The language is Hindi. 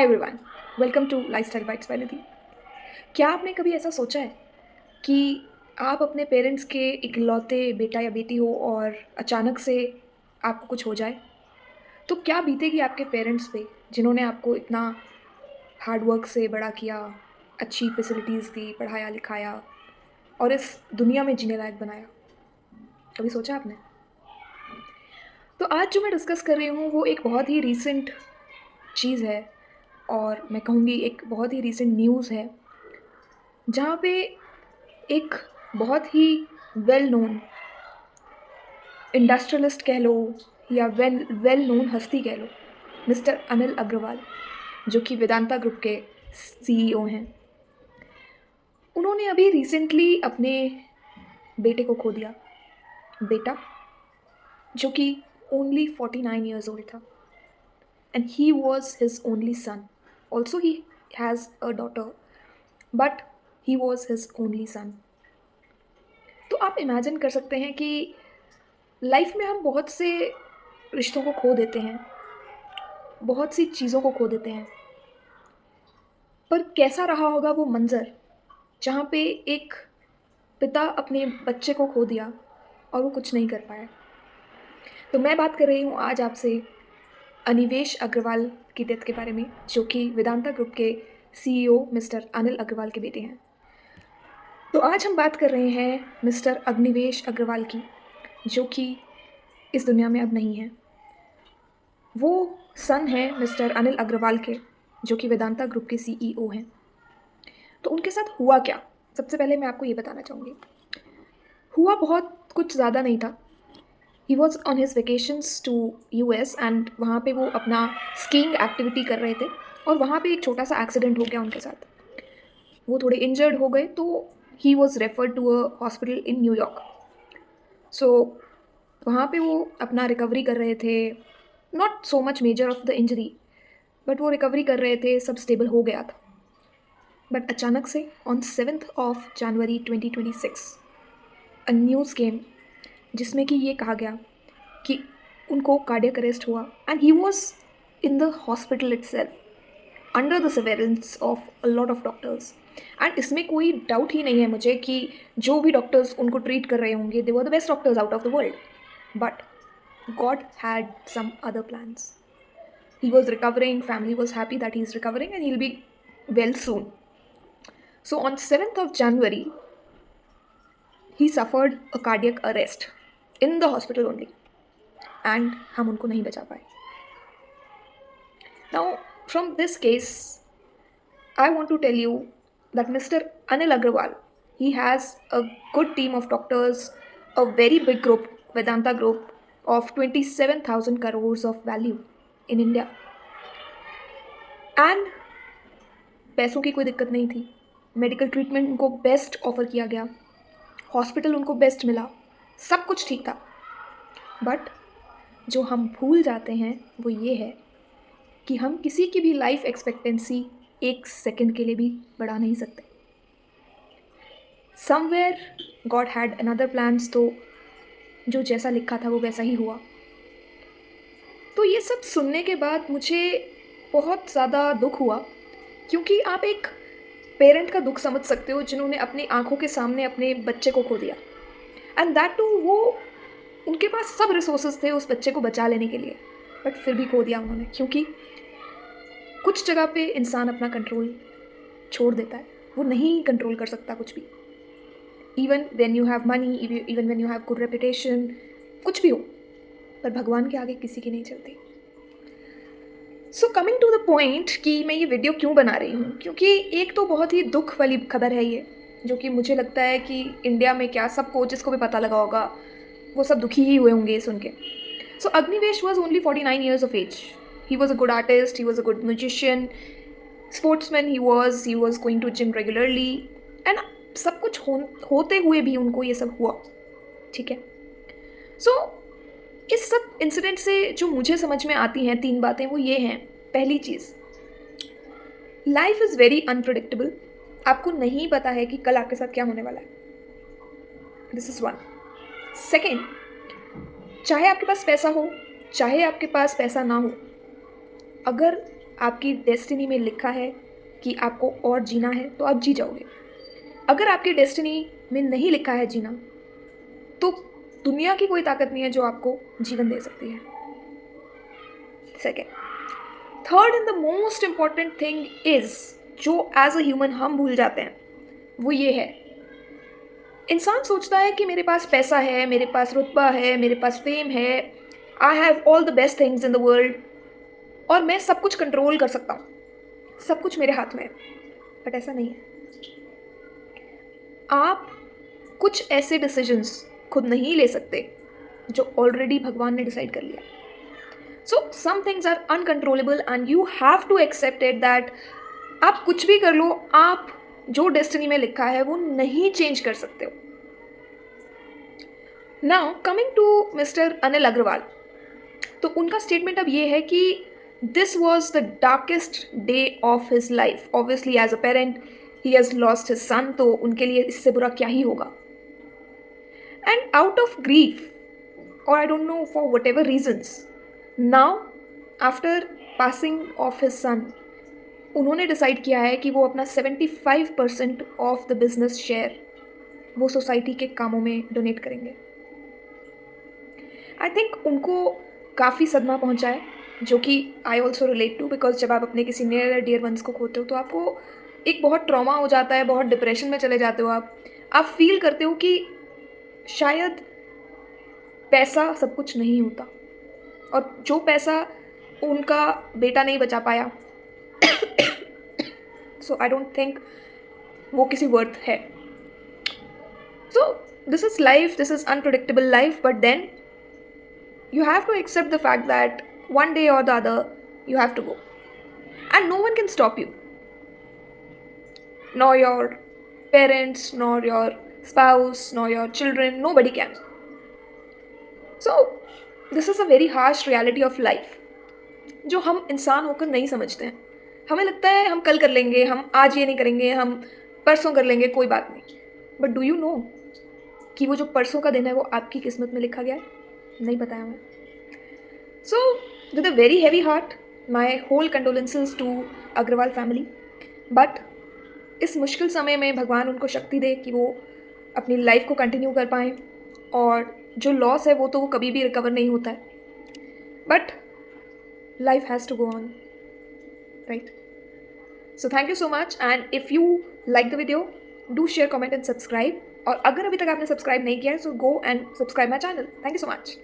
Everyone, welcome to lifestyle bites by Nidhi. क्या आपने कभी ऐसा सोचा है कि आप अपने पेरेंट्स के इकलौते बेटा या बेटी हो और अचानक से आपको कुछ हो जाए? तो क्या बीतेगी आपके पेरेंट्स पे, जिन्होंने आपको इतना हार्ड वर्क से बड़ा किया, अच्छी फैसिलिटीज़ दी, पढ़ाया-लिखाया और इस दुनिया में जीने लायक बनाया? कभी सोचा आपने? तो आज जो मैं डिस्कस कर रही हूँ, वो एक बहुत ही रीसेंट चीज़ है और मैं कहूँगी एक बहुत ही रीसेंट न्यूज़ है, जहाँ पे एक बहुत ही वेल नोन इंडस्ट्रियलिस्ट कह लो या वेल वेल नोन हस्ती कह लो, मिस्टर अनिल अग्रवाल, जो कि वेदांता ग्रुप के सीईओ हैं। उन्होंने अभी रिसेंटली अपने बेटे को खो दिया। बेटा जो कि ओनली 49 ईयर्स ओल्ड था and he was his only son. Also he has a daughter, but he was his only son. तो आप इमेजिन कर सकते हैं कि लाइफ में हम बहुत से रिश्तों को खो देते हैं, बहुत सी चीज़ों को खो देते हैं, पर कैसा रहा होगा वो मंज़र जहाँ पे एक पिता अपने बच्चे को खो दिया और वो कुछ नहीं कर पाया। तो मैं बात कर रही हूँ आज आपसे अनिवेश अग्रवाल की डेथ के बारे में, जो कि वेदांता ग्रुप के सीईओ मिस्टर अनिल अग्रवाल के बेटे हैं। तो आज हम बात कर रहे हैं मिस्टर अग्निवेश अग्रवाल की, जो कि इस दुनिया में अब नहीं है। वो सन है मिस्टर अनिल अग्रवाल के, जो कि वेदांता ग्रुप के सीईओ हैं। तो उनके साथ हुआ क्या, सबसे पहले मैं आपको ये बताना चाहूँगी। हुआ बहुत कुछ ज़्यादा नहीं था। He was on his vacations to US and वहाँ पे वो अपना स्कीइंग एक्टिविटी कर रहे थे और वहाँ पे एक छोटा सा एक्सीडेंट हो गया उनके साथ। वो थोड़े इंजर्ड हो गए, तो he was referred to a hospital in New York. So वहाँ पे वो अपना रिकवरी कर रहे थे, not so much major of the injury, but वो रिकवरी कर रहे थे, सब स्टेबल हो गया था। बट अचानक से on 7th of January 2026 a news came, जिसमें कि ये कहा गया कि उनको कार्डियक अरेस्ट हुआ and he was in the hospital itself under the surveillance of a lot of doctors. And इसमें कोई डाउट ही नहीं है मुझे कि जो भी डॉक्टर्स उनको ट्रीट कर रहे होंगे, they were the best doctors out of the world, but God had some other plans. He was recovering, family was happy that he's recovering and he'll be well soon. So on 7th of January, he suffered a cardiac arrest in the hospital only and हम उनको नहीं बचा पाए. Now from this case, I want to tell you that Mr. Anil Agrawal, he has a good team of doctors, a very big group, Vedanta group of 27,000 crores of value in India. And पैसों की कोई दिक्कत नहीं थी, मेडिकल ट्रीटमेंट उनको बेस्ट ऑफर किया गया, हॉस्पिटल उनको बेस्ट मिला, सब कुछ ठीक था। बट जो हम भूल जाते हैं वो ये है कि हम किसी की भी लाइफ एक्सपेक्टेंसी एक सेकंड के लिए भी बढ़ा नहीं सकते। Somewhere God had another plans, तो जो जैसा लिखा था वो वैसा ही हुआ। तो ये सब सुनने के बाद मुझे बहुत ज़्यादा दुख हुआ, क्योंकि आप एक पेरेंट का दुख समझ सकते हो जिन्होंने अपनी आंखों के सामने अपने बच्चे को खो दिया एंड दैट टू वो उनके पास सब रिसोर्सेज थे उस बच्चे को बचा लेने के लिए, बट फिर भी खो दिया उन्होंने, क्योंकि कुछ जगह पे इंसान अपना कंट्रोल छोड़ देता है, वो नहीं कंट्रोल कर सकता कुछ भी। Even when you have money, even when you have good reputation, कुछ भी हो, पर भगवान के आगे किसी की नहीं चलती। So coming to the point कि मैं ये वीडियो क्यों बना रही हूँ, क्योंकि एक तो बहुत ही दुख वाली खबर है ये, जो कि मुझे लगता है कि इंडिया में क्या सबको जिसको भी पता लगा होगा वो सब दुखी ही हुए होंगे सुन के। So Agnivesh was only 49 years of age. He was a good artist, he was a good musician, sportsman, he was going to gym regularly and सब कुछ होते हुए भी उनको ये सब हुआ, ठीक है। सो इस सब इंसिडेंट से जो मुझे समझ में आती हैं 3 बातें, वो ये हैं। पहली चीज़, लाइफ इज़ वेरी अनप्रिडिक्टेबल। आपको नहीं पता है कि कल आपके साथ क्या होने वाला है। This is one. सेकेंड, चाहे आपके पास पैसा हो, चाहे आपके पास पैसा ना हो, अगर आपकी डेस्टिनी में लिखा है कि आपको और जीना है तो आप जी जाओगे। अगर आपकी डेस्टिनी में नहीं लिखा है जीना, तो दुनिया की कोई ताकत नहीं है जो आपको जीवन दे सकती है। Second, third and the most important thing is, जो एज अ ह्यूमन हम भूल जाते हैं, वो ये है, इंसान सोचता है कि मेरे पास पैसा है, मेरे पास रुतबा है, मेरे पास फेम है, I have all the best things in the world, और मैं सब कुछ कंट्रोल कर सकता हूँ, सब कुछ मेरे हाथ में है। बट ऐसा नहीं है। आप कुछ ऐसे डिसीजंस खुद नहीं ले सकते जो ऑलरेडी भगवान ने डिसाइड कर लिया। So some things are uncontrollable and you have to accept it that आप कुछ भी कर लो, आप जो डेस्टिनी में लिखा है वो नहीं चेंज कर सकते हो। Now coming to mister Anil Agarwal, तो उनका स्टेटमेंट अब ये है कि this was the darkest day of his life. Obviously as a parent he has lost his son, तो उनके लिए इससे बुरा क्या ही होगा। एंड आउट ऑफ ग्रीफ और I don't know for whatever reasons, now after passing of his son, उन्होंने डिसाइड किया है कि वो अपना 75% ऑफ द बिजनेस शेयर वो सोसाइटी के कामों में डोनेट करेंगे। आई थिंक उनको काफ़ी सदमा पहुंचा है, जो कि I also relate to, because जब आप अपने किसी नियर डियर वंस को खोते हो तो आपको एक बहुत ट्रॉमा हो जाता है, बहुत डिप्रेशन में चले जाते हो। आप फील करते हो कि शायद पैसा सब कुछ नहीं होता, और जो पैसा उनका बेटा नहीं बचा पाया, सो आई डोंट थिंक वो किसी वर्थ है। So this is life, this is unpredictable life, but then you have to accept the fact that one day or the other you have to go, and no one can stop you, nor your parents, nor your spouse, nor your children, nobody can. So this is a very harsh reality of life, जो हम इंसान होकर नहीं समझते हैं। हमें लगता है हम कल कर लेंगे, हम आज ये नहीं करेंगे, हम परसों कर लेंगे, कोई बात नहीं। बट डू यू नो कि वो जो परसों का दिन है वो आपकी किस्मत में लिखा गया है? नहीं बताया हमें। So with a very heavy heart, my whole condolences to Agarwal family. But इस मुश्किल समय में भगवान उनको शक्ति दे कि वो अपनी लाइफ को कंटिन्यू कर पाएँ, और जो लॉस है वो तो वो कभी भी रिकवर नहीं होता है, but life has to go on, right? So thank you so much, and if you like the video, do share, comment and subscribe. और अगर अभी तक आपने सब्सक्राइब नहीं किया है, so go and subscribe my channel. Thank you so much.